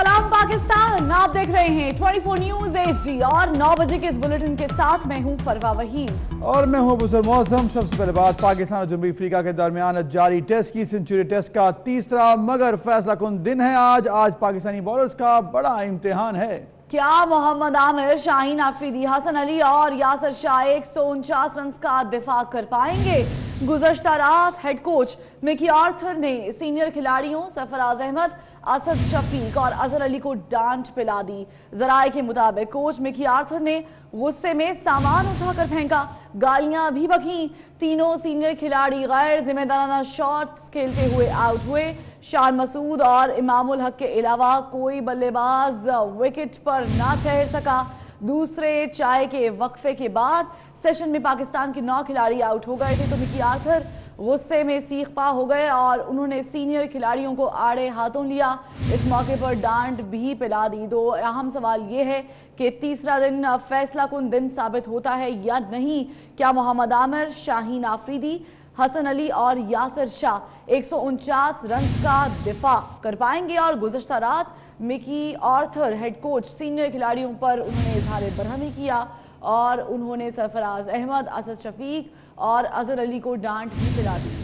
सलाम पाकिस्तान, आप देख रहे हैं 24 न्यूज HD और 9 बजे के इस बुलेटिन के साथ मैं हूं फरवा वहीद और मैं हूं अबूसर मौसम। सबसे पहले बात पाकिस्तान और जनूबी अफ्रीका के दरमियान जारी टेस्ट की सेंचुरी टेस्ट का तीसरा मगर फैसला कुन दिन है आज पाकिस्तानी बॉलर्स का बड़ा इम्तिहान है। क्या मोहम्मद आमिर, शाहीन आफरीदी, हसन अली और यासर शाह 149 रन का दिफा कर पाएंगे? गुज़श्ता रात हेड कोच मिकी आर्थर ने सीनियर खिलाड़ियों सरफराज अहमद, असद शफीक और अजहर अली को डांट पिला दी। जराए के मुताबिक कोच मिकी आर्थर ने गुस्से में सामान उठाकर फेंका, गालियां भी बकीं। तीनों सीनियर खिलाड़ी गैर जिम्मेदाराना शॉट्स खेलते हुए आउट हुए। शान मसूद और इमामुल हक के अलावा कोई बल्लेबाज विकेट पर ना ठहर सका। दूसरे चाय के वक्फे के बाद सेशन में पाकिस्तान के 9 खिलाड़ी आउट हो गए थे तो मिकी आर्थर गुस्से में सीख पा हो गए और उन्होंने सीनियर खिलाड़ियों को आड़े हाथों लिया। इस मौके पर डांट भी पिला दी। तो अहम सवाल ये है कि तीसरा दिन फैसला कुन दिन साबित होता है या नहीं। क्या मोहम्मद आमिर, शाहीन आफरीदी, हसन अली और यासर शाह 149 रन का दिफा कर पाएंगे? और गुज़श्ता रात Mickey Arthur head coach senior खिलाड़ियों पर उन्होंने इजहार बरहमी किया और उन्होंने सरफराज अहमद, असद शफीक और अजहर अली को डांट भी पिला दी।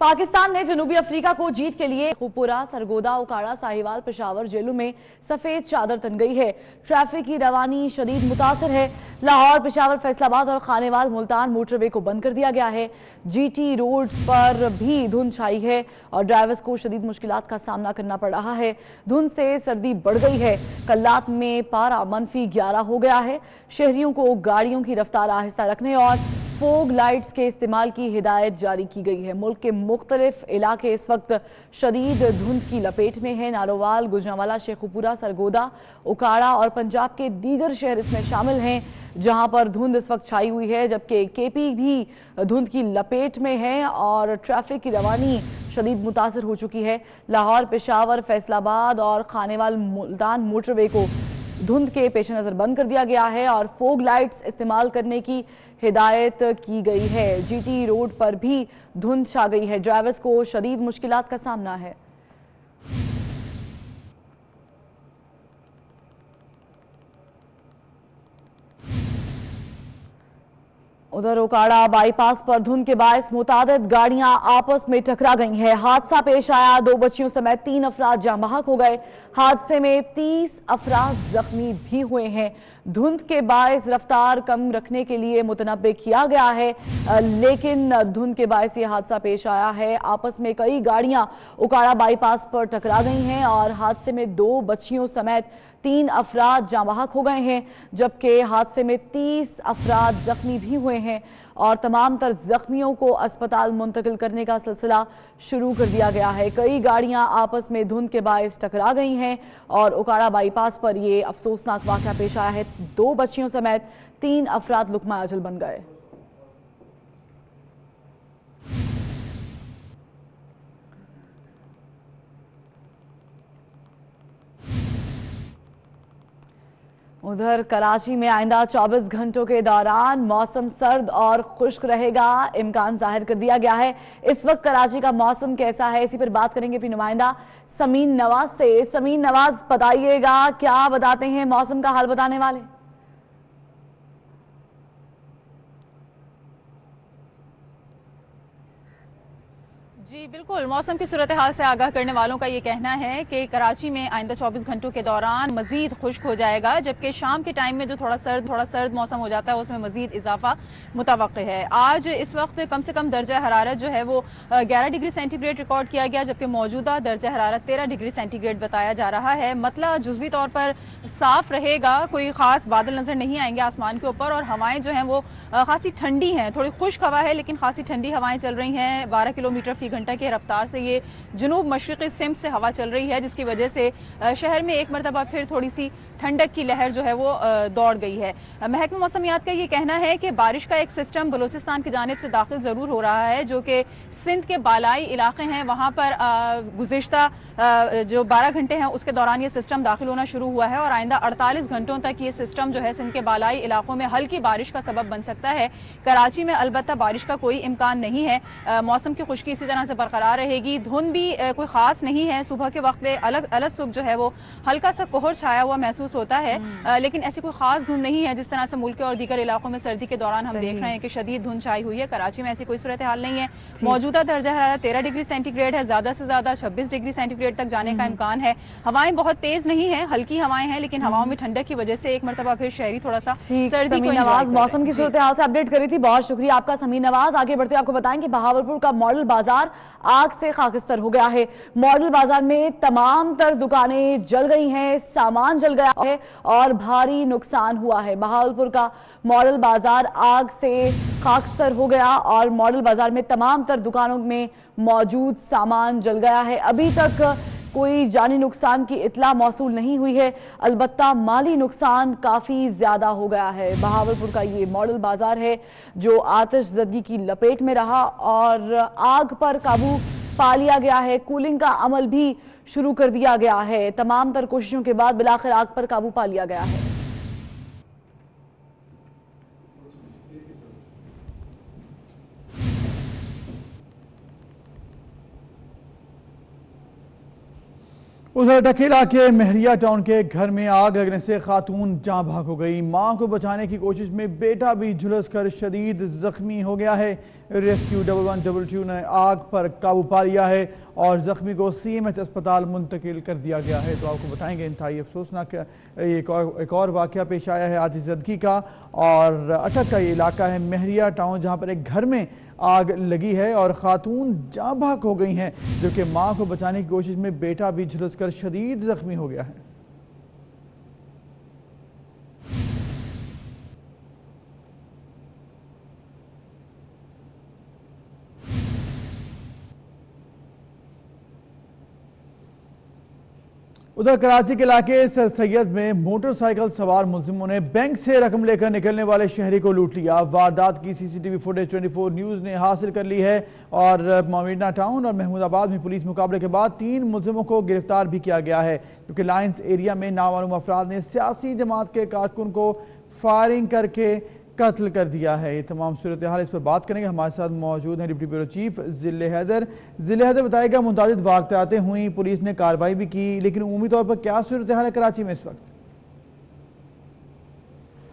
पाकिस्तान ने जनूबी अफ्रीका को जीत के लिए खुपुरा, सरगोदा, उकाड़ा, साहिवाल, पेशावर जेलों में सफेद चादर तन गई है। ट्रैफिक की रवानी शदीद मुतासर है। लाहौर, पेशावर, फैसलाबाद और खानेवाल, मुल्तान मोटरवे को बंद कर दिया गया है। GT रोड्स पर भी धुंध छाई है और ड्राइवर्स को शदीद मुश्किलात का सामना करना पड़ रहा है। धुंध से सर्दी बढ़ गई है। कल्लात में पारा -11 हो गया है। शहरियों को गाड़ियों की रफ्तार आहिस्ता रखने और फोग लाइट्स के इस्तेमाल की हिदायत जारी की गई है। मुल्क के मुख्तलिफ इलाके इस वक्त शदीद धुंध की लपेट में है। नारोवाल, गुजरांवाला, शेखुपुरा, सरगोदा, उकाड़ा और पंजाब के दीगर शहर इसमें शामिल हैं जहां पर धुंध इस वक्त छाई हुई है, जबकि KP भी धुंध की लपेट में है और ट्रैफिक की रवानी शदीद मुतासर हो चुकी है। लाहौर, पेशावर, फैसलाबाद और खानेवाल, मुल्तान मोटरवे को धुंध के पेश नज़र बंद कर दिया गया है और फोग लाइट्स इस्तेमाल करने की हिदायत की गई है। GT रोड पर भी धुंध छा गई है। ड्राइवर्स को शदीद मुश्किलात का सामना है। उधर उकाड़ा बाईपास पर धुंध के बायस मुतादिद गाड़ियां आपस में टकरा गई हैं। हादसा पेश आया। 2 बच्चियों समेत 3 अफराद जाँ बहक हो गए। हादसे में 30 अफराद जख्मी भी हुए हैं। धुंध के बायस रफ्तार कम रखने के लिए मुतनब्बे किया गया है, लेकिन धुंध के बायस ये हादसा पेश आया है। आपस में कई गाड़ियां उकाड़ा बाईपास पर टकरा गई हैं और हादसे में 2 बच्चियों समेत 3 अफराद जाँ बहक हो गए हैं, जबकि हादसे में 30 अफराद जख्मी भी हुए हैं और तमाम तर जख्मियों को अस्पताल मुंतकिल करने का सिलसिला शुरू कर दिया गया है। कई गाड़ियां आपस में धुंध के बायस टकरा गई हैं और उकाड़ा बाईपास पर यह अफसोसनाक वाक़या पेश आया है। 2 बच्चियों समेत 3 अफराद लुकमा अजल बन गए। उधर कराची में आइंदा 24 घंटों के दौरान मौसम सर्द और खुश्क रहेगा, इम्कान जाहिर कर दिया गया है। इस वक्त कराची का मौसम कैसा है, इसी पर बात करेंगे अपनी नुमाइंदा समीन नवाज से। समीन नवाज, बताइएगा क्या बताते हैं मौसम का हाल बताने वाले? जी बिल्कुल, मौसम की सूरत हाल से आगाह करने वालों का ये कहना है कि कराची में आइंदा 24 घंटों के दौरान मजीद खुश्क हो जाएगा, जबकि शाम के टाइम में जो थोड़ा सर्द मौसम हो जाता है उसमें मजीद इजाफा मुतवक्किल है। आज इस वक्त कम से कम दर्जा हरारत जो है वो 11 डिग्री सेंटीग्रेड रिकॉर्ड किया गया, जबकि मौजूदा दर्जा हरारत 13 डिग्री सेंटीग्रेड बताया जा रहा है। मतलब जुज़वी तौर पर साफ रहेगा, कोई ख़ास बादल नज़र नहीं आएंगे आसमान के ऊपर और हवाएं जो हैं वो खासी ठंडी हैं। थोड़ी खुश्क हवा है लेकिन खासी ठंडी हवाएं चल रही हैं। 12 किलोमीटर फी घंटा की रफ्तार से ये जुनूब मशरिक़ी सिमत से हवा चल रही है, जिसकी वजह से शहर में एक मरतबा फिर थोड़ी सी ठंडक की लहर जो है वो दौड़ गई है। महकमा मौसमियात का ये कहना है कि बारिश का एक सिस्टम बलूचिस्तान की जानिब से दाखिल ज़रूर हो रहा है, जो कि सिंध के बालाई इलाके हैं वहाँ पर गुज़िश्ता जो 12 घंटे हैं उसके दौरान ये सिस्टम दाखिल होना शुरू हुआ है और आइंदा 48 घंटों तक ये सिस्टम जो है सिंध के बालाई इलाकों में हल्की बारिश का सबब बन सकता है। कराची में अलबत्ता बारिश का कोई इम्कान नहीं है। मौसम की खुश्की इसी तरह से बरकरार रहेगी। धुंध भी कोई खास नहीं है। सुबह के वक्त में अलग सुबह जो है वो हल्का सा कोहर छाया हुआ महसूस होता है, लेकिन ऐसी कोई खास धुंध नहीं है जिस तरह से मुल्क के और दीगर इलाकों में सर्दी के दौरान हम देख रहे हैं कि शदीद धुंध छाई हुई है। कराची में ऐसी कोई सूरत हाल नहीं है। मौजूदा दर्जा हरारत 13 डिग्री सेंटीग्रेड है, ज्यादा से ज्यादा 26 डिग्री सेंटीग्रेड तक जाने का इम्कान है। हवाएं बहुत तेज नहीं है, हल्की हवाएं हैं, लेकिन हवाओं में ठंडक की वजह से एक मरतबा फिर शहरी थोड़ा सा सर्दी को नवाज मौसम की सूरत हाल से अपडेट करी थी। बहुत शुक्रिया आपका समीर नवाज। आगे बढ़ते हुए आपको बताएं कि बहावलपुर का मॉडल बाजार आग से खाकिस्तर हो गया है। मॉडल बाजार में तमाम तर दुकानें जल गई हैं, सामान जल गया है और भारी नुकसान हुआ है। बहावलपुर का मॉडल बाजार आग से खाकिस्तर हो गया और मॉडल बाजार में तमाम तर दुकानों में मौजूद सामान जल गया है। अभी तक कोई जानी नुकसान की इतला मौसूल नहीं हुई है, अलबत्ता माली नुकसान काफ़ी ज़्यादा हो गया है। बहावलपुर का ये मॉडल बाजार है जो आतिशज़दगी की लपेट में रहा और आग पर काबू पा लिया गया है। कूलिंग का अमल भी शुरू कर दिया गया है। तमाम तर कोशिशों के बाद बिलाखिर आग पर काबू पा लिया गया है। उधर टकेला के महरिया टाउन के घर में आग लगने से खातून जाँ भाग हो गई। मां को बचाने की कोशिश में बेटा भी झुलस कर शदीद जख्मी हो गया है। रेस्क्यू 1112 ने आग पर काबू पा लिया है और जख्मी को CMH अस्पताल मुंतकिल कर दिया गया है। तो आपको बताएंगे इंतहाई अफसोसनाक एक और वाक़या पेश आया है आतिशज़दगी का और अटक का ये इलाका है महरिया टाउन, जहाँ पर एक घर में आग लगी है और खातून जाँ भाग हो गई हैं, जो कि मां को बचाने की कोशिश में बेटा भी झुलस कर शदीद जख्मी हो गया है। उधर कराची के इलाके सर सैयद में मोटरसाइकिल सवार मुलजिमों ने बैंक से रकम लेकर निकलने वाले शहरी को लूट लिया। वारदात की CCTV फुटेज 24 न्यूज़ ने हासिल कर ली है और मोमिना टाउन और महमूदाबाद में पुलिस मुकाबले के बाद 3 मुलजिमों को गिरफ्तार भी किया गया है, क्योंकि लाइन्स एरिया में नामालूम अफराद ने सियासी जमात के कारकुन को फायरिंग करके कत्ल कर दिया है। ये तमाम सूरत हाल इस पर बात करेंगे। हमारे साथ मौजूद हैं डिप्टी ब्यूरो चीफ ज़िले हैदर बताएगा मुतादिद वाक़यातें हुई, पुलिस ने कार्रवाई भी की, लेकिन उम्मीद तौर पर क्या सूरत हाल है कराची में इस वक्त?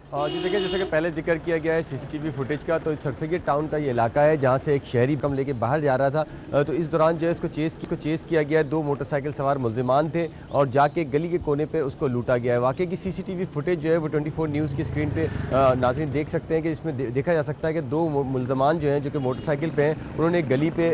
जी देखिए, जैसे कि पहले जिक्र किया गया है CCTV फुटेज का, तो सरसैयद टाउन का ये इलाका है जहाँ से एक शहरी कम लेके बाहर जा रहा था। तो इस दौरान जो है इसको चेस किया गया है। 2 मोटरसाइकिल सवार मुल्जिमान थे और जाके गली के कोने पे उसको लूटा गया है। वाकई की CCTV फुटेज जो है वो 24 न्यूज़ की स्क्रीन पे नाज़रीन देख सकते हैं कि इसमें देखा जा सकता है कि 2 मुल्जिमान जो हैं जो कि मोटरसाइकिल पे हैं, उन्होंने एक गली पे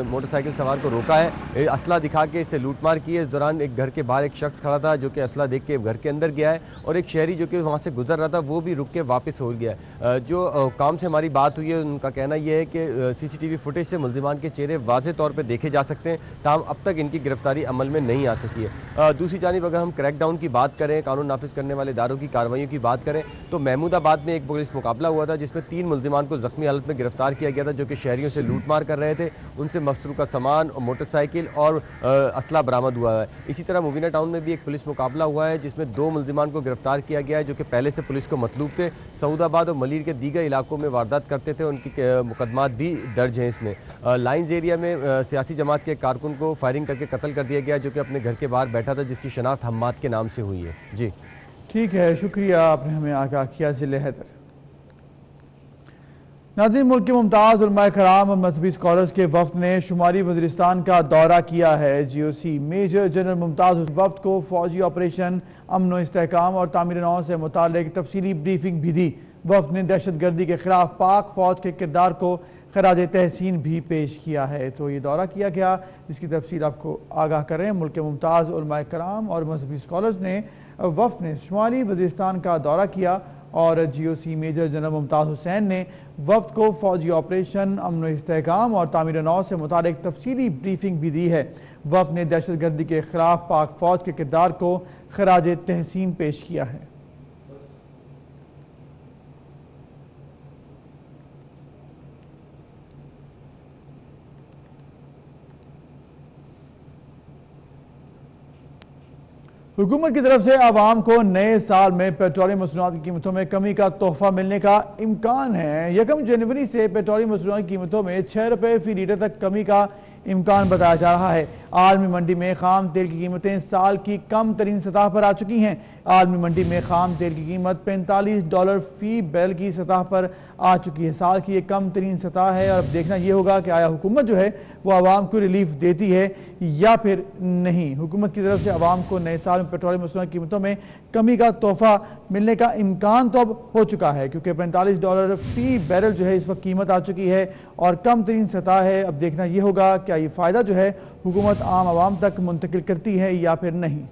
मोटरसाइकिल सवार को रोका है, असला दिखा के इससे लूटमार की है। इस दौरान एक घर के बाहर एक शख्स खड़ा था जो कि असला देख के घर के अंदर गया है और एक शहरी जो कि वहाँ से गुजर रहा था वो भी रुक के वापस हो गया। जो काम से हमारी बात हुई है उनका कहना यह है कि CCTV फुटेज से मुल्जिमान के चेहरे वाज़ेह तौर पे देखे जा सकते हैं, ताहम अब तक इनकी गिरफ्तारी अमल में नहीं आ सकी है। दूसरी जानिब अगर हम क्रैकडाउन की बात करें, कानून नाफिज करने वाले इदारों की कार्रवाइयों की बात करें, तो महमूदाबाद में एक पुलिस मुकाबला हुआ था जिसमें 3 मुल्जिमान को जख्मी हालत में गिरफ्तार किया गया था, जो कि शहरियों से लूटमार कर रहे थे। उनसे मसरूका सामान, मोटरसाइकिल और असला बरामद हुआ है। इसी तरह मुबीना टाउन में भी एक पुलिस मुकाबला हुआ है जिसमें 2 मुल्जिमान को गिरफ्तार किया गया है जो कि पहले से पुलिस को मतलूब थे, सऊदाबाद और मलीर के दीगर इलाकों में वारदात करते थे। उनकी मुकदमात भी दर्ज हैं इसमें। लाइन्स एरिया में सियासी जमात के कारकुन को फायरिंग करके कत्ल कर दिया गया जो कि अपने घर के बाहर बैठा था, जिसकी शनाख्त हम्माद के नाम से हुई है। जी ठीक है, शुक्रिया, आपने हमें आगाह किया ज़िले हैदर। नाज़रीन, मुल्क के मुमताज़ उलमाए कराम और मजहबी स्कॉलर्स के वफ़द ने शुमारी वज़ीरिस्तान का दौरा किया है। GOC मेजर जनरल मुमताज़ वफ़द को फ़ौजी ऑपरेशन, अमन व इस्तेहकाम और तामीर नौ से मुताल्लिक़ तफसीली ब्रीफिंग भी दी। वफ़द ने दहशत गर्दी के ख़िलाफ़ पाक फ़ौज के किरदार को खराज तहसीन भी पेश किया है। तो ये दौरा किया गया जिसकी तफसील आपको आगाह कर रहे हैं। मुल्क के मुमताज़ उलमाए कराम और मजहबी स्कॉलर्स ने वफ़द ने शुमारी वज़ीरिस्तान का दौरा किया और GOC major general Mumtaz Hussain ने वफ़द को फ़ौजी ऑपरेशन, अमन व इस्तेहकाम और तामीर नौ से मुताल्लिक़ तफसीली ब्रीफिंग भी दी है। वफ़द ने दहशत गर्दी के ख़िलाफ़ पाक फ़ौज के किरदार को खराज तहसीन पेश किया है। हुकूमत की तरफ से आवाम को नए साल में पेट्रोलियम मसनूआत की कीमतों में कमी का तोहफा मिलने का इम्कान है। 1 जनवरी से पेट्रोलियम मसनूआत की कीमतों में 6 रुपये फी लीटर तक कमी का इम्कान बताया जा रहा है। आलमी मंडी में खाम तेल की कीमतें साल की कम तरीन सतह पर आ चुकी हैं। आलमी मंडी में खाम तेल की कीमत $45 फी बैरल की सतह पर आ चुकी है। साल की ये कम तरीन सतह है और अब देखना ये होगा कि आया हुकूमत जो है वो आवाम को रिलीफ देती है या फिर नहीं। हुकूमत की तरफ से आवाम को नए साल में पेट्रोलियम मसनूआत की कीमतों में कमी का तोहफा मिलने का इम्कान तो अब हो चुका है, क्योंकि $45 फी बैरल जो है इस वक्त कीमत आ चुकी है और कम तरीन सतह है। अब देखना ये होगा क्या ये फ़ायदा जो है हुकूमत आम आवाम तक मुंतकिल करती है या फिर नहीं।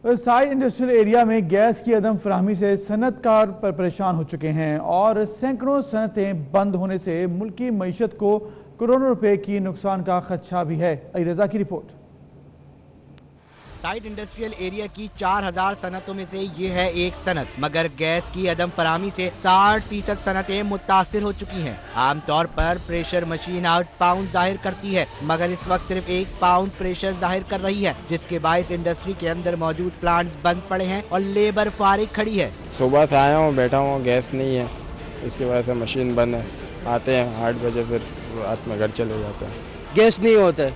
साइड इंडस्ट्रियल एरिया में गैस की अदम फराहमी से सनतकार पर परेशान हो चुके हैं और सैकड़ों सनतें बंद होने से मुल्की मईशत को करोड़ों रुपए की नुकसान का खदशा भी है। अली रजा की रिपोर्ट। साइड इंडस्ट्रियल एरिया की 4000 सनतों में से ये है एक सनत, मगर गैस की अदम फराहमी से 60% सनतें मुतासिर हो चुकी हैं। आमतौर पर प्रेशर मशीन 8 पाउंड जाहिर करती है, मगर इस वक्त सिर्फ 1 पाउंड प्रेशर जाहिर कर रही है, जिसके बायस इंडस्ट्री के अंदर मौजूद प्लांट्स बंद पड़े हैं और लेबर फारिग खड़ी है। सुबह से आया हूँ, बैठा हूँ, गैस नहीं है, इसकी वजह से मशीन बंद है। आते हैं 8 बजे, फिर रात में घर चले जाते हैं। गैस नहीं होता है,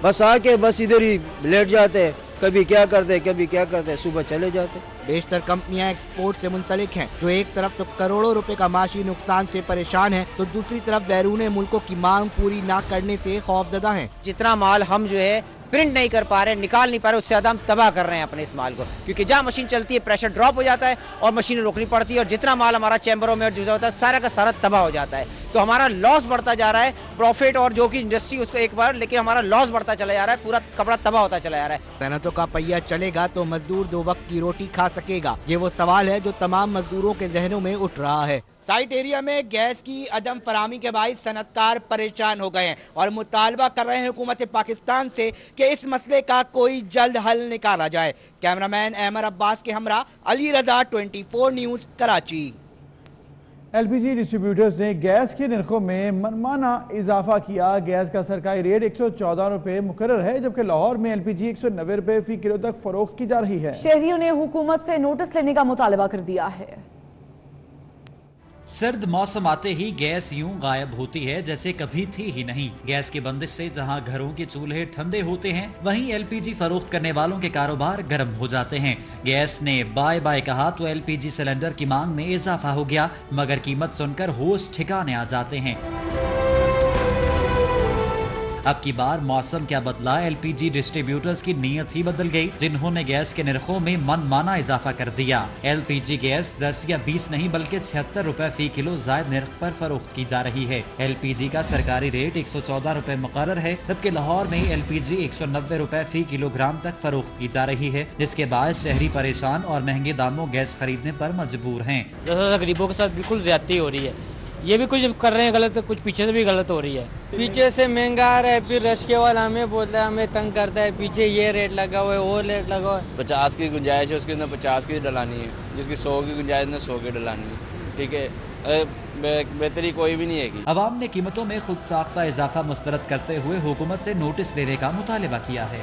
बस आके बस इधर ही लेट जाते हैं, कभी क्या करते कभी क्या करते, सुबह चले जाते। बेशतर कंपनियां एक्सपोर्ट से मुंसलिक हैं, जो एक तरफ तो करोड़ों रुपए का माशी नुकसान से परेशान हैं, तो दूसरी तरफ बैरून मुल्कों की मांग पूरी ना करने से खौफजदा हैं। जितना माल हम जो है प्रिंट नहीं कर पा रहे, निकाल नहीं पा रहे, उससे ज़्यादा हम तबाह कर रहे हैं अपने इस माल को, क्योंकि जहाँ मशीन चलती है प्रेशर ड्रॉप हो जाता है और मशीनें रोकनी पड़ती है और जितना माल हमारा चैम्बरों में जुजा होता है सारा का सारा तबाह हो जाता है। तो हमारा लॉस बढ़ता जा रहा है, प्रॉफिट और जो कि इंडस्ट्री उसको एक बार, लेकिन हमारा लॉस बढ़ता चला जा रहा है, पूरा कपड़ा तबाह होता चला जा रहा है। सनतों का पहिया चलेगा तो मजदूर 2 वक्त की रोटी खा सकेगा, ये वो सवाल है जो तमाम मजदूरों के जहनों में उठ रहा है। साइट एरिया में गैस की अदम फराहमी के बाइस सनतकार परेशान हो गए हैं और मुतालबा कर रहे हैं हुकूमत पाकिस्तान से कि इस मसले का कोई जल्द हल निकाला जाए। कैमरामैन अहमद अब्बास के हमरा अली रजा, 24 न्यूज़, कराची। एलपीजी डिस्ट्रीब्यूटर्स ने गैस के निर्खों में मनमाना इजाफा किया। गैस का सरकारी रेट 114 रुपए मुकर्रर है, जबकि लाहौर में एलपीजी 190 रुपए फी किलो तक फरोख्त की जा रही है। शहरियों ने हुकूमत से नोटिस लेने का मुतालबा कर दिया है। सर्द मौसम आते ही गैस यूं गायब होती है जैसे कभी थी ही नहीं। गैस की बंदिश से जहां घरों के चूल्हे ठंडे होते हैं, वहीं एलपीजी फरोख्त करने वालों के कारोबार गर्म हो जाते हैं। गैस ने बाय बाय कहा तो एलपीजी सिलेंडर की मांग में इजाफा हो गया, मगर कीमत सुनकर होश ठिकाने आ जाते हैं। अब की बार मौसम क्या बदला, एलपीजी डिस्ट्रीब्यूटर्स की नीयत ही बदल गई, जिन्होंने गैस के निर्खों में मनमाना इजाफा कर दिया। एलपीजी गैस 10 या 20 नहीं बल्कि 76 रुपए फी किलो जायद निर्ख पर फरोख्त की जा रही है। एलपीजी का सरकारी रेट 114 रुपए मुकर्रर है, जबकि लाहौर में एलपीजी 190 रुपए फी किलोग्राम तक फरोख्त की जा रही है, जिसके बाद शहरी परेशान और महंगे दामों गैस खरीदने पर मजबूर हैं। गरीबों के साथ बिल्कुल ज्यादती हो रही है, ये भी कुछ कर रहे हैं गलत, कुछ पीछे से भी गलत हो रही है। पीछे से महंगा आ रहा है, फिर रश के वाला हमें बोलता है, हमें तंग करता है, पीछे ये रेट लगा हुआ है, वो रेट लगा हुआ है। 50 की गुंजाइश है, उसके अंदर 50 की डलानी है, जिसकी 100 की गुंजाइश है 100 की डलानी है। ठीक है, बेहतरी कोई भी नहीं है। अवाम ने कीमतों में खुद साख्ता इजाफा मुस्तरद करते हुए हुकूमत से नोटिस देने का मुतालबा किया है।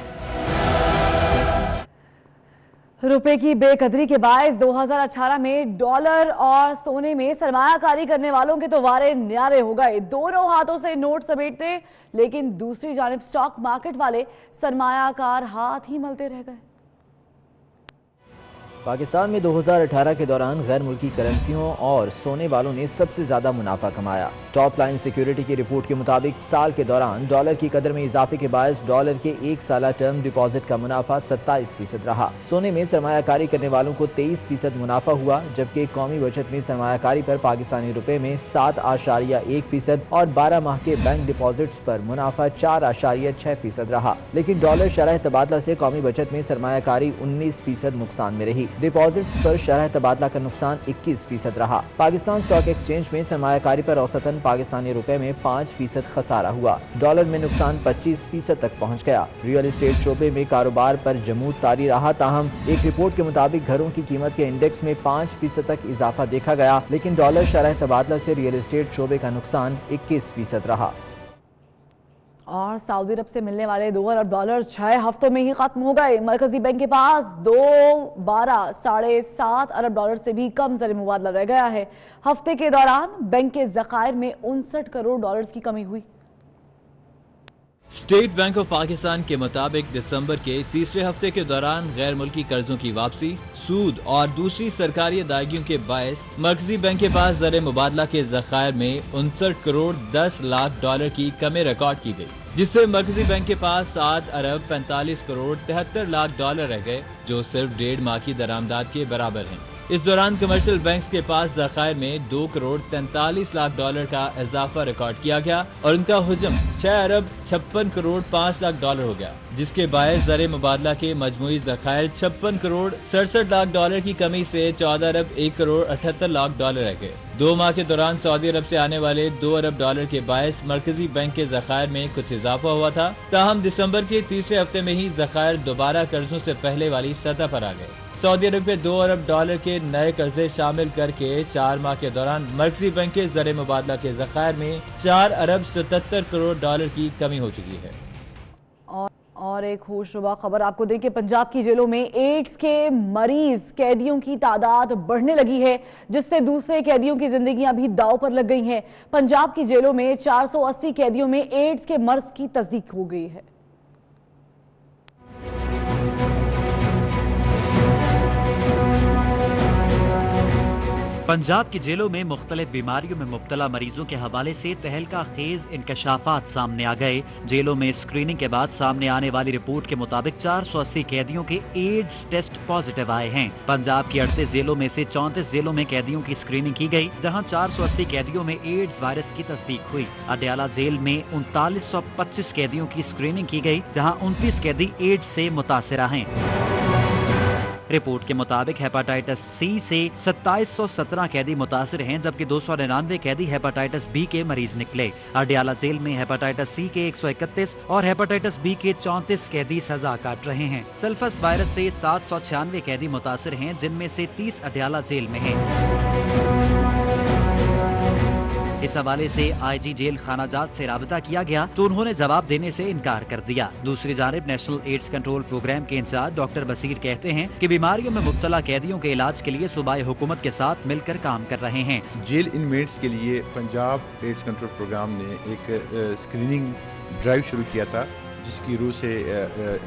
रुपए की बेकदरी के बायस 2018 में डॉलर और सोने में सरमायाकारी करने वालों के तो वारे न्यारे हो गए। दोनों हाथों से नोट समेटते, लेकिन दूसरी जानिब स्टॉक मार्केट वाले सरमायाकार हाथ ही मलते रह गए। पाकिस्तान में 2018 के दौरान गैर मुल्की करेंसियों और सोने वालों ने सबसे ज्यादा मुनाफा कमाया। टॉप लाइन सिक्योरिटी की रिपोर्ट के मुताबिक साल के दौरान डॉलर की कदर में इजाफे के बायस डॉलर के 1 साला टर्म डिपॉजिट का मुनाफा 27% रहा। सोने में सरमायाकारी करने वालों को 23% मुनाफा हुआ, जबकि कौमी बचत में सरमायाकारी पर पाकिस्तानी रुपए में 7.1% और 12 माह के बैंक डिपॉजिट्स पर मुनाफा 4.6% रहा। लेकिन डॉलर शरह तबादला से कौमी बचत में सरमायाकारी 19% नुकसान में रही। डिपॉजिट्स पर शरह तबादला का नुकसान 21% रहा। पाकिस्तान स्टॉक एक्सचेंज में सरमायाकारी पर औसतन पाकिस्तानी रुपए में 5% खसारा हुआ। डॉलर में नुकसान 25% तक पहुँच गया। रियल एस्टेट शोबे में कारोबार पर जमूद तारी रहा, ताहम एक रिपोर्ट के मुताबिक घरों की कीमत के इंडेक्स में 5% तक इजाफा देखा गया, लेकिन डॉलर शरह तबादला से रियल एस्टेट शोबे का नुकसान 21% रहा। और सऊदी अरब से मिलने वाले $2 अरब 6 हफ्तों में ही खत्म हो गए। मरकजी बैंक के पास 7.5 अरब डॉलर से भी कम ज़र मुबादला रह गया है। हफ्ते के दौरान बैंक के ज़खायर में 59 करोड़ डॉलर्स की कमी हुई। स्टेट बैंक ऑफ पाकिस्तान के मुताबिक दिसंबर के तीसरे हफ्ते के दौरान गैर मुल्की कर्जों की वापसी, सूद और दूसरी सरकारी अदायगियों के बायस मरकजी बैंक के पास ज़र मुबादला के ज़खायर में 59 करोड़ 10 लाख डॉलर की कमी रिकॉर्ड की गई, जिससे मरकजी बैंक के पास 7 अरब 45 करोड़ 73 लाख डॉलर रह गए, जो सिर्फ 1.5 माह की दरामदाद के बराबर हैं। इस दौरान कमर्शियल बैंक्स के पास ज़खायर में 2 करोड़ 43 लाख डॉलर का इजाफा रिकॉर्ड किया गया और उनका हुजम 6 अरब 56 करोड़ 5 लाख डॉलर हो गया, जिसके बायस ज़र मुबादला के मजमूई ज़खायर 56 करोड़ 67 लाख डॉलर की कमी से 14 अरब 1 करोड़ 78 लाख डॉलर रह गए। 2 माह के दौरान सऊदी अरब से आने वाले 2 अरब डॉलर के बायस मरकजी बैंक के ज़खायर में कुछ इजाफा हुआ था, ताहम दिसंबर के तीसरे हफ्ते में ही ज़खायर दोबारा कर्जों से पहले वाली सतह पर आ गए। सऊदी अरब के 2 अरब डॉलर के नए कर्जे शामिल करके 4 माह के दौरान मरकजी बैंक के ज़र मुबादला के ज़खायर में 4 अरब 77 करोड़ डॉलर की कमी हो चुकी है। और एक खुशनुमा खबर आपको दें कि पंजाब की जेलों में एड्स के मरीज कैदियों की तादाद बढ़ने लगी है, जिससे दूसरे कैदियों की जिंदगियां भी दांव पर लग गई हैं। पंजाब की जेलों में 480 कैदियों में एड्स के मर्ज की तस्दीक हो गई है। पंजाब की जेलों में मुख्तलिफ बीमारियों में मुब्तला मरीजों के हवाले से तहलका खेज इंकशाफात सामने आ गए। जेलों में स्क्रीनिंग के बाद सामने आने वाली रिपोर्ट के मुताबिक 480 कैदियों के एड्स टेस्ट पॉजिटिव आए हैं। पंजाब की 38 जेलों में से 34 जेलों में कैदियों की स्क्रीनिंग की गई, जहां 480 कैदियों में एड्स वायरस की तस्दीक हुई। अडयाला जेल में 3925 कैदियों की स्क्रीनिंग की गई, जहां 29 कैदी एड्स से मुतासिरा हैं। रिपोर्ट के मुताबिक हेपेटाइटिस सी से 2717 कैदी मुतासिर हैं, जबकि 299 कैदी हेपेटाइटिस बी के मरीज निकले। अडयाला जेल में हेपेटाइटिस सी के 131 और हेपेटाइटिस बी के 34 कैदी सजा काट रहे हैं। सल्फस वायरस से 796 कैदी मुतासिर हैं, जिनमें से 30 अडयाला जेल में हैं। इस हवाले से आईजी जेल खानाजात से राबता किया गया तो उन्होंने जवाब देने से इनकार कर दिया। दूसरी जानिब नेशनल एड्स कंट्रोल प्रोग्राम के इंचार्ज डॉक्टर बसीर कहते हैं कि बीमारियों में मुब्तला कैदियों के इलाज के लिए सूबाई हुकूमत के साथ मिलकर काम कर रहे हैं। जेल इनमेट्स के लिए पंजाब एड्स कंट्रोल प्रोग्राम ने एक स्क्रीनिंग ड्राइव शुरू किया था, जिसकी रूह से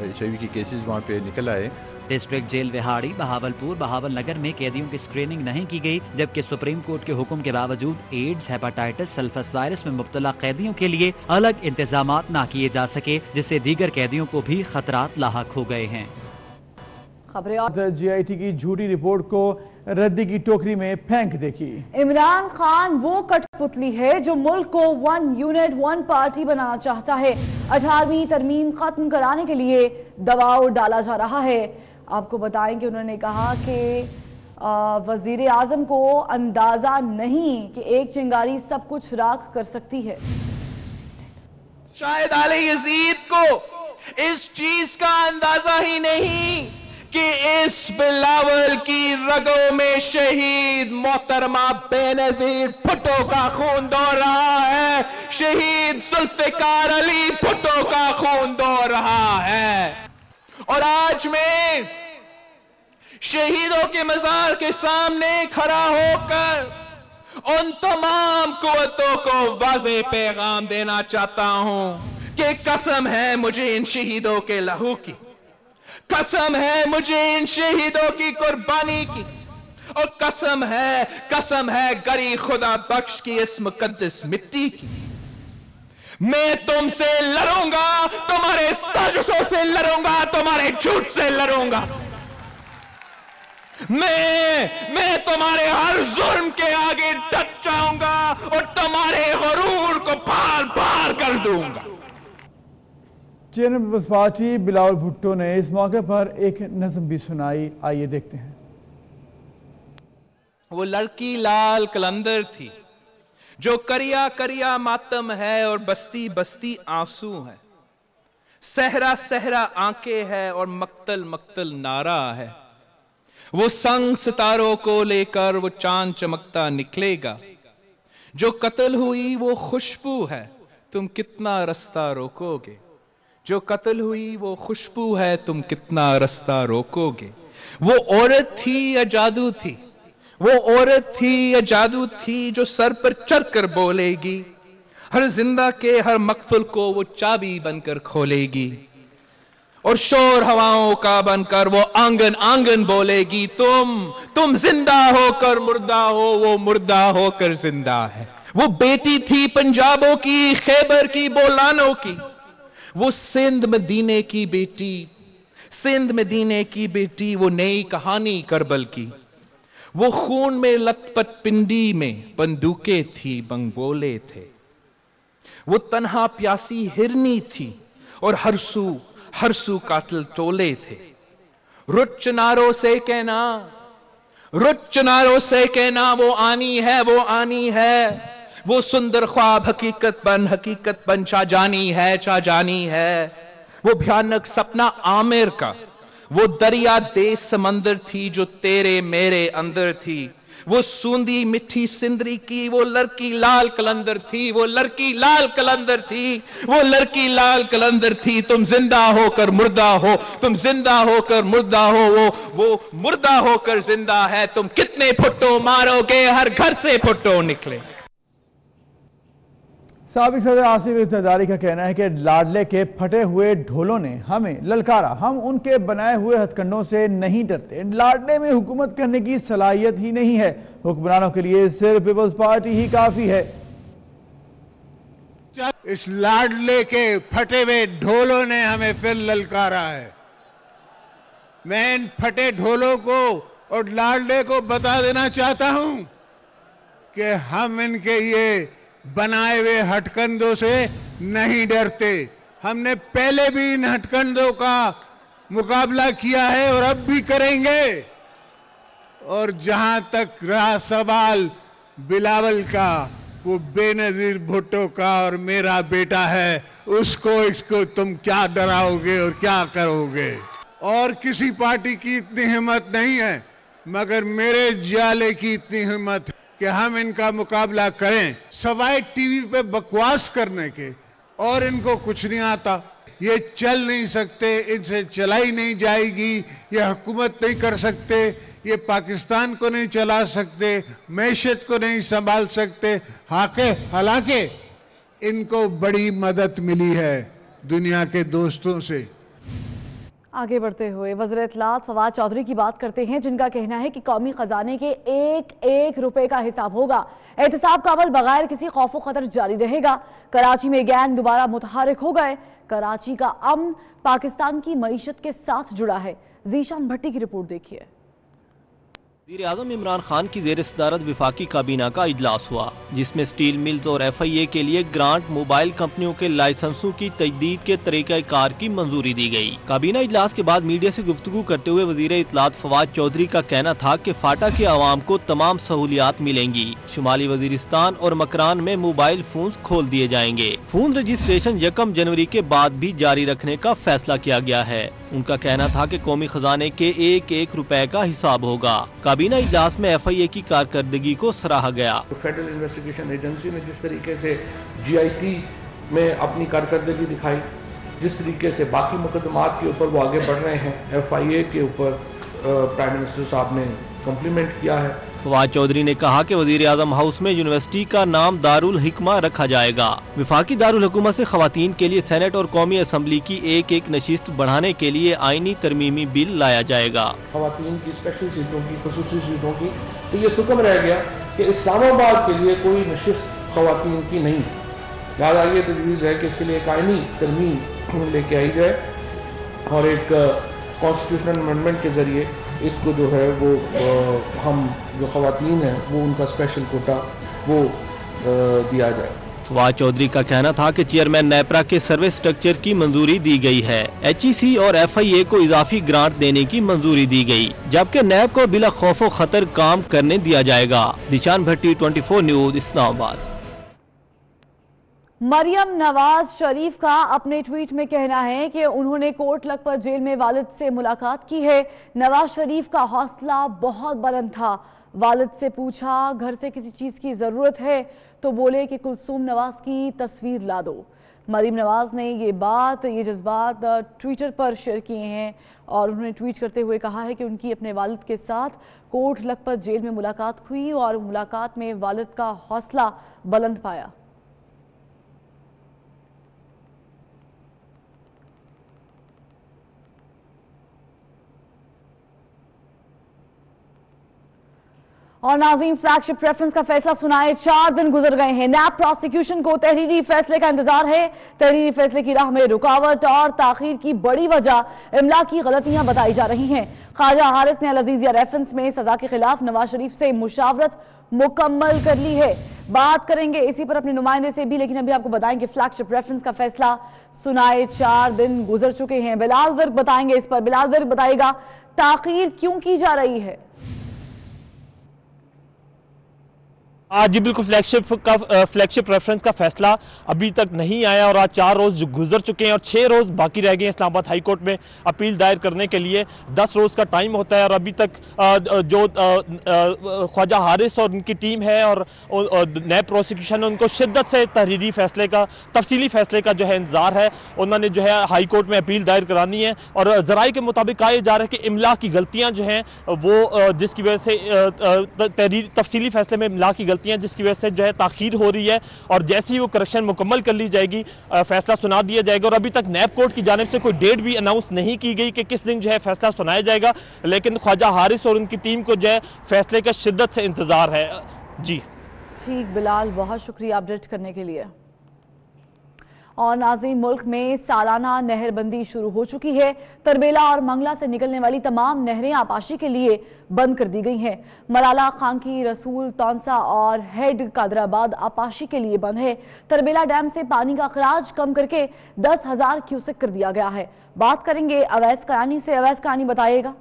HIV के केसेस वहाँ पे निकल आए। डिस्ट्रिक्ट जेल विहाड़ी, बहावलपुर, बहावल नगर में कैदियों की स्क्रीनिंग नहीं की गई, जबकि सुप्रीम कोर्ट के हुक्म के बावजूद एड्स, हेपेटाइटिस, सल्फस वायरस में मुब्तला कैदियों के लिए अलग इंतजामात न किए जा सके, जिससे दीगर कैदियों को भी खतरात लाहक हो गए हैं। GIT की झूठी रिपोर्ट को रद्दी की टोकरी में फेंक देखी। इमरान खान वो कठपुतली है जो मुल्क को 1 यूनिट 1 पार्टी बनाना चाहता है। 18वीं तरमीम खत्म कराने के लिए दबाव डाला जा रहा है। आपको बताएं कि उन्होंने कहा कि वजीर आजम को अंदाजा नहीं कि एक चिंगारी सब कुछ राख कर सकती है। शायद आले यजीद को इस चीज का अंदाजा ही नहीं कि इस बिलावल की रगों में शहीद मोहतरमा बेनजीर भुट्टो का खून दौड़ रहा है, शहीद जुल्फिकार अली भुट्टो का खून दौड़ रहा है। और आज मैं शहीदों के मजार के सामने खड़ा होकर उन तमाम कुव्वतों को वाज़े पैगाम देना चाहता हूं कि कसम है मुझे इन शहीदों के लहू की, कसम है मुझे इन शहीदों की कुर्बानी की, और कसम है गरी खुदा बख्श की इस मुकद्दस मिट्टी की। मैं तुमसे लड़ूंगा, तुम्हारे साजिशों से लड़ूंगा, तुम्हारे झूठ से लड़ूंगा। मैं तुम्हारे हर जुर्म के आगे डट जाऊंगा और तुम्हारे गुरूर को पार पार कर दूंगा। चेयरमैन पीपल्स पार्टी बिलावल भुट्टो ने इस मौके पर एक नज़म भी सुनाई, आइए देखते हैं। वो लड़की लाल कलंदर थी जो करिया करिया मातम है और बस्ती बस्ती आंसू है, सहरा सहरा आंखें है और मक्तल मक्तल नारा है। वो संग सितारों को लेकर वो चांद चमकता निकलेगा। जो कत्ल हुई वो खुशबू है, तुम कितना रास्ता रोकोगे। जो कत्ल हुई वो खुशबू है, तुम कितना रास्ता रोकोगे। वो औरत थी या जादू थी, वो औरत थी या जादू थी जो सर पर चढ़कर बोलेगी। हर जिंदा के हर मकफुल को वो चाबी बनकर खोलेगी और शोर हवाओं का बनकर वो आंगन आंगन बोलेगी। तुम जिंदा होकर मुर्दा हो, वो मुर्दा होकर जिंदा है। वो बेटी थी पंजाबों की, खैबर की, बोलानों की। वो सिंध मदीने की बेटी, सिंध मदीने की बेटी। वो नई कहानी करबल की। वो खून में लथपथ पिंडी में बंदूकें थी, बंगोले थे। वो तन्हा प्यासी हिरनी थी और हरसू हरसू कातिल टोले थे। रुत चनारों से कहना, रुत चनारों से कहना वो आनी है, वो आनी है। वो सुंदर ख्वाब हकीकत बन चा जानी है, चा जानी है। वो भयानक सपना आमिर का, वो दरिया देश समंदर थी जो तेरे मेरे अंदर थी। वो सूंदी मिठी सिंदरी की वो लड़की लाल कलंदर थी, वो लड़की लाल कलंदर थी, वो लड़की लाल कलंदर थी। तुम जिंदा होकर मुर्दा हो, तुम जिंदा होकर मुर्दा हो, वो मुर्दा होकर जिंदा है। तुम कितने फुट्टो मारोगे, हर घर से फुट्टो निकले। साबिक सदर आसिफ जरदारी का कहना है कि लाडले के फटे हुए ढोलों ने हमें ललकारा, हम उनके बनाए हुए हथकंडों से नहीं डरते। लाडले में हुकूमत करने की सलाहियत ही नहीं है, हुक्मरानों के लिए सिर्फ पीपल्स पार्टी ही काफी है। इस लाडले के फटे हुए ढोलों ने हमें फिर ललकारा है। मैं इन फटे ढोलों को और लाडले को बता देना चाहता हूं कि हम इनके ये बनाए हुए हथकंडों से नहीं डरते। हमने पहले भी इन हथकंडों का मुकाबला किया है और अब भी करेंगे। और जहां तक रहा सवाल बिलावल का, वो बेनजीर भुट्टो का और मेरा बेटा है, इसको तुम क्या डराओगे और क्या करोगे। और किसी पार्टी की इतनी हिम्मत नहीं है, मगर मेरे जाले की इतनी हिम्मत है कि हम इनका मुकाबला करें। सवाए टीवी पे बकवास करने के, और इनको कुछ नहीं आता, ये चल नहीं सकते, इनसे चलाई नहीं जाएगी, ये हुकूमत नहीं कर सकते, ये पाकिस्तान को नहीं चला सकते, मैशत को नहीं संभाल सकते। हालांकि इनको बड़ी मदद मिली है दुनिया के दोस्तों से। आगे बढ़ते हुए वज़ीर इत्तलात फवाद चौधरी की बात करते हैं, जिनका कहना है कि कौमी खजाने के एक एक रुपए का हिसाब होगा। एहतसाब का अमल बगैर किसी खौफ व खतर जारी रहेगा। कराची में गैंग दोबारा मुतहरिक हो गए। कराची का अमन पाकिस्तान की मईशत के साथ जुड़ा है। जीशान भट्टी की रिपोर्ट देखिए। वज़ीर-ए-आज़म इमरान खान की ज़ेर सदारत विफाकी काबीना का इजलास हुआ, जिसमें स्टील मिल्स और FIA के लिए ग्रांट मोबाइल कंपनियों के लाइसेंसों की तजदीद के तरीक़ाकार की मंजूरी दी गई। काबीना इजलास के बाद मीडिया से गुफ्तगू करते हुए वज़ीर इत्तलात फवाद चौधरी का कहना था कि फाटा के अवाम को तमाम सहूलियात मिलेंगी। शुमाली वजीरिस्तान और मकरान में मोबाइल फोन खोल दिए जाएंगे। फोन रजिस्ट्रेशन 1 जनवरी के बाद भी जारी रखने का फैसला किया गया है। उनका कहना था कि कौमी खजाने के एक एक रुपए का हिसाब होगा। काबीना इजलास में FIA की कारकर्दगी को सराहा गया। फेडरल इन्वेस्टिगेशन एजेंसी ने जिस तरीके से GIT में अपनी कारकर्दगी दिखाई, जिस तरीके से बाकी मुकदमात के ऊपर वो आगे बढ़ रहे हैं, FIA के ऊपर प्राइम मिनिस्टर साहब ने कम्प्लीमेंट किया है। फवाद चौधरी ने कहा कि वजीर आजम हाउस में यूनिवर्सिटी का नाम दारुल हिकमा रखा जाएगा। विफाकी दारुल हुकूमत से खवातीन के लिए सेनेट और कौमी असम्बली की एक एक नशिस्त बढ़ाने के लिए आईनी तरमीमी बिल लाया जाएगा। खवातीन की स्पेशल सीटों की, खुसूसी सीटों की, तो ये सुकम रह गया कि इस्लामाबाद के लिए कोई नशिस्त खवातीन की नहीं। लिहाजा ये तजवीज़ है कि इसके लिए एक आईनी तरमीम लेके आई जाए और एक कॉन्स्टिट्यूशनल अमेंडमेंट के जरिए इसको जो है वो हम जो खवातीन हैं वो उनका स्पेशल कोटा वो दिया जाए। फवाद चौधरी का कहना था कि चेयरमैन नेपरा के सर्वे स्ट्रक्चर की मंजूरी दी गई है। HEC और FIA को इजाफी ग्रांट देने की मंजूरी दी गई, जबकि नैब को बिला खौफ खतर काम करने दिया जाएगा। दिशान भट्टी, 24 न्यूज, इस्लामाबाद। मरियम नवाज शरीफ का अपने ट्वीट में कहना है कि उन्होंने कोट लखपत जेल में वालिद से मुलाकात की है। नवाज शरीफ का हौसला बहुत बुलंद था। वालिद से पूछा घर से किसी चीज़ की ज़रूरत है तो बोले कि कुलसूम नवाज की तस्वीर ला दो। मरियम नवाज ने ये जज्बात ट्विटर पर शेयर किए हैं और उन्होंने ट्वीट करते हुए कहा है कि उनकी अपने वालिद के साथ कोट लखपत जेल में मुलाकात हुई और मुलाकात में वालिद का हौसला बुलंद पाया। और नाज़रीन, फ्लैगशिप प्रेफरेंस का फैसला सुनाए 4 दिन गुजर गए हैं। नैब प्रोसिक्यूशन को तहरीरी फैसले का इंतजार है। तहरीरी फैसले की राह में रुकावट और ताखीर की बड़ी वजह इमला की गलतियां बताई जा रही हैं। ख्वाजा हारिस ने अल अजीजिया रेफरेंस में सजा के खिलाफ नवाज शरीफ से मुशावरत मुकम्मल कर ली है। बात करेंगे इसी पर अपने नुमाइंदे से भी, लेकिन अभी आपको बताएंगे फ्लैगशिप रेफरेंस का फैसला सुनाए 4 दिन गुजर चुके हैं। बिलाल वर्क बताएंगे इस पर। बिलाल वर्क बताएगा ताखीर क्यों की जा रही है। जी बिल्कुल, फ्लैगशिप रेफरेंस का फैसला अभी तक नहीं आया और आज 4 रोज गुजर चुके हैं और 6 रोज बाकी रह गए हैं इस्लामाबाद हाई कोर्ट में अपील दायर करने के लिए। 10 रोज का टाइम होता है और अभी तक जो ख्वाजा हारिस और उनकी टीम है और नैब प्रोसिक्यूशन, उनको शिद्दत से तहरीरी फैसले का, तफसीली फैसले का जो है इंतजार है। उन्होंने जो है हाई कोर्ट में अपील दायर करानी है और जराए के मुताबिक कहा जा रहा है कि इमला की गलतियां जो हैं वो जिसकी वजह से तफसीली फैसले में इमला की जिसकी वजह से जो है ताखीर हो रही है और जैसे ही वो करेक्शन मुकम्मल कर ली जाएगी फैसला सुना दिया जाएगा। और अभी तक नैब कोर्ट की जानिब से कोई डेट भी अनाउंस नहीं की गई कि किस दिन जो है फैसला सुनाया जाएगा, लेकिन ख्वाजा हारिस और उनकी टीम को जो है फैसले का शिद्दत से इंतजार है। जी ठीक बिलाल, बहुत शुक्रिया अपडेट करने के लिए। और नाज़रीन, मुल्क में सालाना नहरबंदी शुरू हो चुकी है। तरबेला और मंगला से निकलने वाली तमाम नहरें आपाशी के लिए बंद कर दी गई हैं। मराला, खांकी, रसूल, तौंसा और हेड कादराबाद आपाशी के लिए बंद है। तरबेला डैम से पानी का अखराज कम करके 10,000 क्यूसेक कर दिया गया है। बात करेंगे अवैस कानी से। अवैस कानी बताइएगा।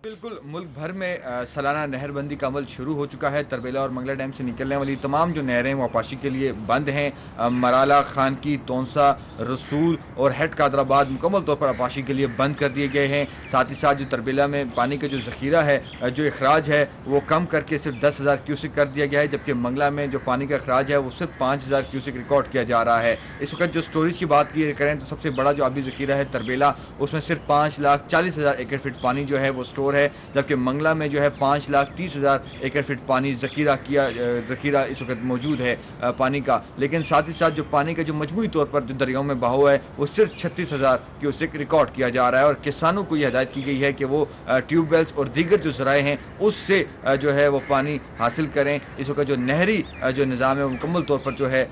बिल्कुल, मुल्क भर में सालाना नहरबंदी का अमल शुरू हो चुका है। तरबेला और मंगला डैम से निकलने वाली तमाम जो नहरें वो आपाशी के लिए बंद हैं। मराला, खानकी, तौंसा, रसूल और हेड कादराबाद मुकम्मल तौर पर आपाशी के लिए बंद कर दिए गए हैं। साथ ही साथ जो तरबेला में पानी का जो ज़ख़ीरा है, जो अखराज है, वो कम करके सिर्फ 10,000 क्यूसेक कर दिया गया है, जबकि मंगला में जो पानी का अखराज है वो सिर्फ 5,000 क्यूसेक रिकॉर्ड किया जा रहा है। इस वक्त जो स्टोरेज की बात की करें तो सबसे बड़ा जो आबी ज़ख़ीरा है तरबेला, उसमें सिर्फ 5,40,000 एकड़ फीट पानी जो है वो स्टोर है, जबकि मंगला में जो है 5,30,000 एकड़ फीट पानी ज़ख़ीरा इस वक्त मौजूद है पानी का। लेकिन साथ ही साथ जो पानी का जो मजमूई तौर पर जो दरियाओं में बहाव है वो सिर्फ 36,000 क्यूसेक रिकॉर्ड किया जा रहा है। और किसानों को यह हदायत की गई है कि वो ट्यूबवेल्स और दीगर जो ज़राए हैं उससे जो है वो पानी हासिल करें। इस वक्त जो नहरी जो निज़ाम है मुकम्मल तौर पर जो है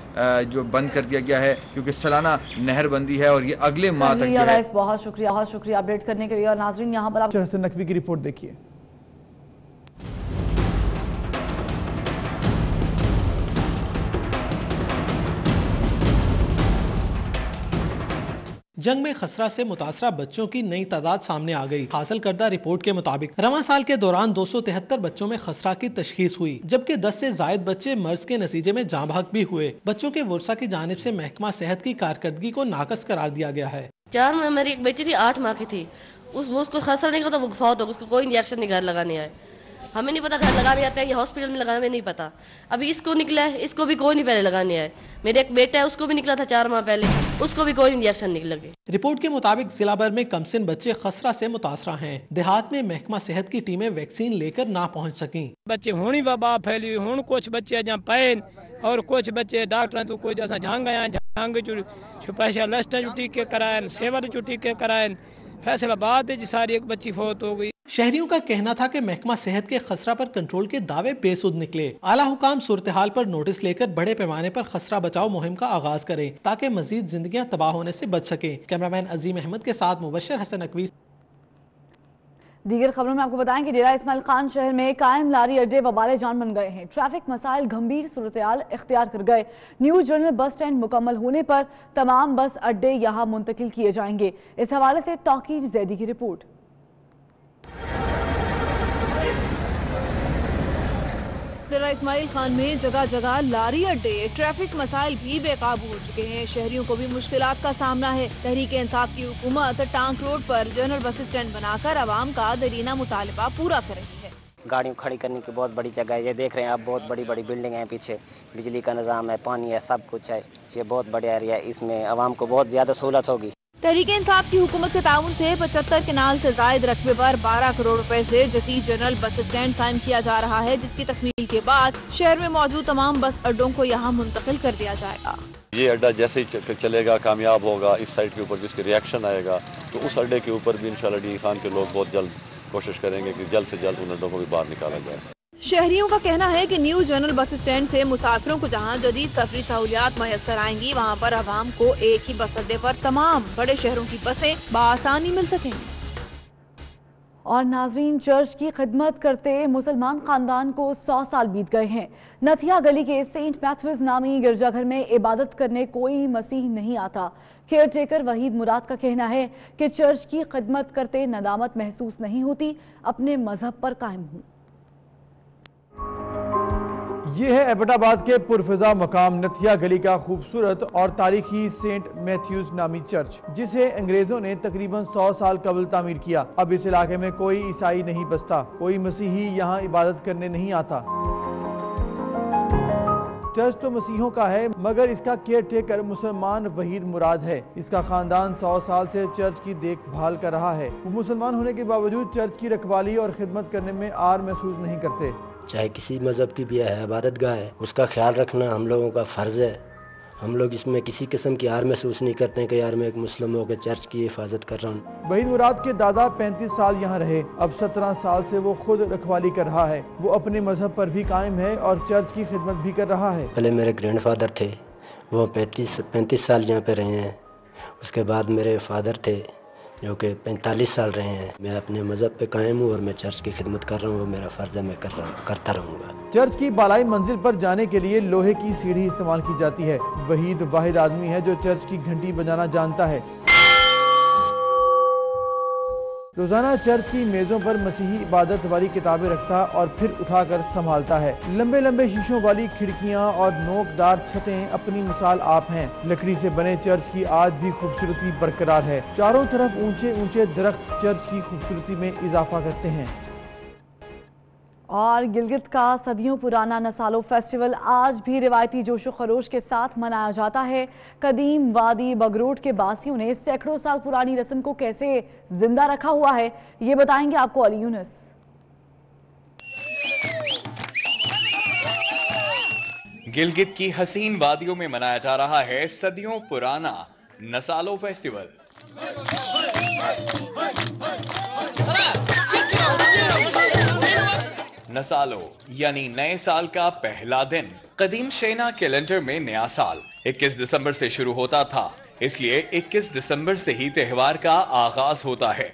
जो बंद कर दिया गया है, क्योंकि सालाना नहरबंदी है और ये अगले माह तक जो है। बहुत शुक्रिया अपडेट करने के लिए। और नाज़रीन, यहाँ पर आप नकवी की रिपोर्ट देखिए। जंग में खसरा से मुतासरा बच्चों की नई तादाद सामने आ गई। हासिल करदा रिपोर्ट के मुताबिक रवां साल के दौरान 273 बच्चों में खसरा की तशखीस हुई, जबकि 10 से जायद बच्चे मर्ज के नतीजे में जाँ भाग भी हुए। बच्चों के वर्षा की जानिब से महकमा सेहत की कारकर्दगी को नाकस करार दिया गया है। 4 में मेरी एक बेटी थी, 8 माह की थी, उसको खसरा नहीं था, वो फौत हो, उसको कोई इंजेक्शन नहीं घर लगाने आए। हमें नहीं पता घर लगाने आते हैं या हॉस्पिटल में लगाने में नहीं पता। अभी इसको निकला है, इसको भी कोई नहीं पहले लगाने आए। मेरे एक बेटा है, उसको भी निकला था 4 माह पहले, उसको भी कोई इंजेक्शन नहीं लगे। रिपोर्ट के मुताबिक जिला भर में कमसिन बच्चे खसरा से मुतासरा हैं। देहात में महकमा सेहत की टीमें वैक्सीन लेकर ना पहुँच सकी। बच्चे होनी वबा फैली हुई, कुछ बच्चे अजा पैन और कुछ बच्चे डॉक्टर तो कोई जैसा झांग आया, झांग जो स्पेशलिस्ट जो टीके कराए, सेवल जो टीके कराए, फैसलाबाद सारी एक बच्ची फौत हो गई। शहरियों का कहना था कि महकमा सेहत के खसरा पर कंट्रोल के दावे बेसुध निकले। आला हुकाम सूरत हाल पर नोटिस लेकर बड़े पैमाने पर खसरा बचाओ मुहिम का आगाज करें ताकि मजीद जिंदगियां तबाह होने से बच सके। कैमरामैन अजीम अहमद के साथ मुबशर हसन नकवी। दीगर खबरों में आपको बताएं कि डेरा इस्माइल खान शहर में कायम लारी अड्डे वबाले जान बन गए हैं। ट्रैफिक मसाइल गंभीर सूरत-ए-हाल इख्तियार कर गए। न्यू जनरल बस स्टैंड मुकम्मल होने पर तमाम बस अड्डे यहां मुंतकिल किए जाएंगे। इस हवाले से तौकीर जैदी की रिपोर्ट। डेरा इस्माइल खान में जगह जगह लारी अड्डे, ट्रैफिक मसाइल भी बेकाबू हो चुके हैं। शहरियों को भी मुश्किलात का सामना है। तहरीक-ए-इंसाफ की हुकूमत टांक रोड पर जनरल बस स्टैंड बनाकर आवाम का दरीना मुतालबा पूरा कर रही है। गाड़ियों खड़ी करने की बहुत बड़ी जगह है। ये देख रहे हैं आप, बहुत बड़ी बड़ी बिल्डिंग है, पीछे बिजली का निज़ाम है, पानी है, सब कुछ है। ये बहुत बड़ा एरिया है, इसमें आवाम को बहुत ज़्यादा सहूलत होगी। तहरीक-ए-इंसाफ की हुकूमत के ताउन से 75 कनाल से जायद रकबे पर 12 करोड़ रुपए से जदीद जनरल बस स्टैंड कायम किया जा रहा है, जिसकी तकमील के बाद शहर में मौजूद तमाम बस अड्डों को यहाँ मुंतकिल कर दिया जाएगा। ये अड्डा जैसे ही चलेगा, कामयाब होगा, इस साइड के ऊपर जिसके रिएक्शन आएगा, तो उस अड्डे के ऊपर भी इंशाल्लाह डी खान के लोग बहुत जल्द कोशिश करेंगे कि जल्द से जल्द उन अड्डों को भी बाहर निकाला जाए। शहरियों का कहना है कि न्यू जनरल बस स्टैंड से मुसाफिरों को जहां जदीद सफरी सहूलियात मैसर आएंगी, वहां पर आवाम को एक ही बस अड्डे पर तमाम बड़े शहरों की बसें बआसानी मिल सकेंगी। और नाजरीन, चर्च की खिदमत करते मुसलमान खानदान को 100 साल बीत गए हैं। नथिया गली के सेंट मैथ्यूज नामी गिरजाघर में इबादत करने कोई मसीह नहीं आता। केयर टेकर वहीद मुराद का कहना है कि चर्च की खिदमत करते नदामत महसूस नहीं होती, अपने मजहब पर कायम हूँ। ये है एबटाबाद के पुरफिजा मकाम नथिया गली का खूबसूरत और तारीखी सेंट मैथ्यूज नामी चर्च, जिसे अंग्रेजों ने तकरीबन 100 साल कबल तामीर किया। अब इस इलाके में कोई ईसाई नहीं बसता, कोई मसीही यहाँ इबादत करने नहीं आता। चर्च तो मसीहों का है, मगर इसका केयर टेकर मुसलमान वहीद मुराद है। इसका खानदान 100 साल से चर्च की देखभाल कर रहा है। वो मुसलमान होने के बावजूद चर्च की रखवाली और खिदमत करने में आर महसूस नहीं करते। चाहे किसी मज़हब की भी है, इबादत गाह है, उसका ख्याल रखना हम लोगों का फ़र्ज़ है। हम लोग इसमें किसी किस्म की हार महसूस नहीं करते हैं कि यार मैं एक मुस्लिम होकर चर्च की हिफाजत कर रहा हूँ। वहीद मुराद के दादा 35 साल यहाँ रहे, अब 17 साल से वो खुद रखवाली कर रहा है। वो अपने मजहब पर भी कायम है और चर्च की खिदमत भी कर रहा है। पहले मेरे ग्रैंडफादर थे, वो 35 साल यहाँ पे रहे हैं। उसके बाद मेरे फादर थे जो कि 45 साल रहे हैं। मैं अपने मज़हब पे कायम हूँ और मैं चर्च की खिदमत कर रहा हूँ, वो मेरा फ़र्ज़ है, मैं करता रहूँगा। चर्च की बालाई मंजिल पर जाने के लिए लोहे की सीढ़ी इस्तेमाल की जाती है। वहीद वाहिद आदमी है जो चर्च की घंटी बजाना जानता है। रोजाना चर्च की मेजों पर मसीही इबादत वाली किताबें रखता और फिर उठाकर संभालता है। लंबे लंबे शीशों वाली खिड़कियां और नोकदार छतें अपनी मिसाल आप हैं। लकड़ी से बने चर्च की आज भी खूबसूरती बरकरार है। चारों तरफ ऊंचे ऊंचे दरख्त चर्च की खूबसूरती में इजाफा करते हैं। और गिलगित का सदियों पुराना नसालो फेस्टिवल आज भी रिवायती जोशो खरोश के साथ मनाया जाता है। कदीम वादी बगरोट के बासियों ने सैकड़ों साल पुरानी रस्म को कैसे जिंदा रखा हुआ है, ये बताएंगे आपको अली यूनुस। गिलगित की हसीन वादियों में मनाया जा रहा है सदियों पुराना नसालो फेस्टिवल। नसालो यानी नए साल का पहला दिन। कदीम शेना कैलेंडर में नया साल 21 दिसंबर से शुरू होता था, इसलिए 21 दिसंबर से ही त्योहार का आगाज होता है।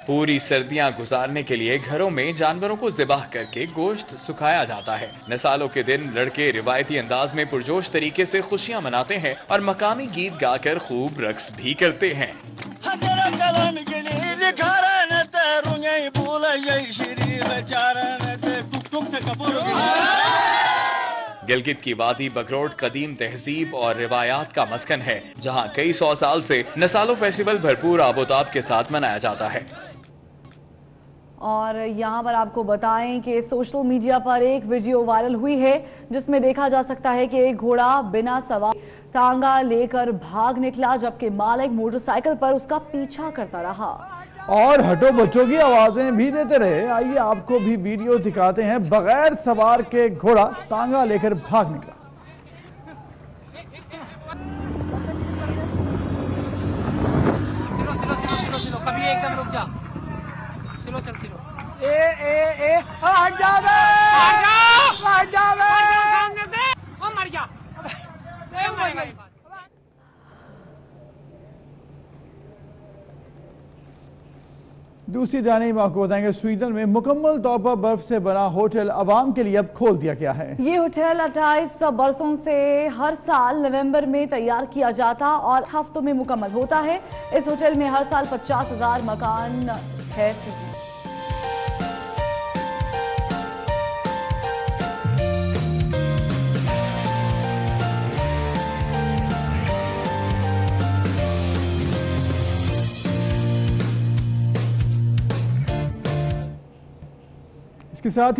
पूरी सर्दियां गुजारने के लिए घरों में जानवरों को ज़िबाह करके गोश्त सुखाया जाता है। नसालों के दिन लड़के रिवायती अंदाज में पुरजोश तरीके से खुशियां मनाते हैं और मकामी गीत गाकर खूब रक्स भी करते हैं। गिलगित की वादी बगरोट कदीम तहजीब और रिवायात का मस्कन है, जहां कई 100 साल से नसालो फेस्टिवल भरपूर आबोताब के साथ मनाया जाता है। और यहाँ पर आपको बताएं कि सोशल मीडिया पर एक वीडियो वायरल हुई है जिसमें देखा जा सकता है कि एक घोड़ा बिना सवार तांगा लेकर भाग निकला, जबकि मालिक मोटरसाइकिल पर उसका पीछा करता रहा और हटो बच्चों की आवाजें भी देते रहे। आइए आपको भी वीडियो दिखाते हैं। बगैर सवार के घोड़ा तांगा लेकर भाग निकला। कभी एकदम रुक जा, चलो चल सिलो। ए हट जा बे, हट जा बे सामने से, वो मर गया। दूसरी जानिब आपको बताएंगे स्वीडन में मुकम्मल तौर पर बर्फ से बना होटल आवाम के लिए अब खोल दिया गया है। ये होटल 28 बरसों से हर साल नवंबर में तैयार किया जाता और हफ्तों में मुकम्मल होता है। इस होटल में हर साल 50,000 मकान है। इसके साथ ही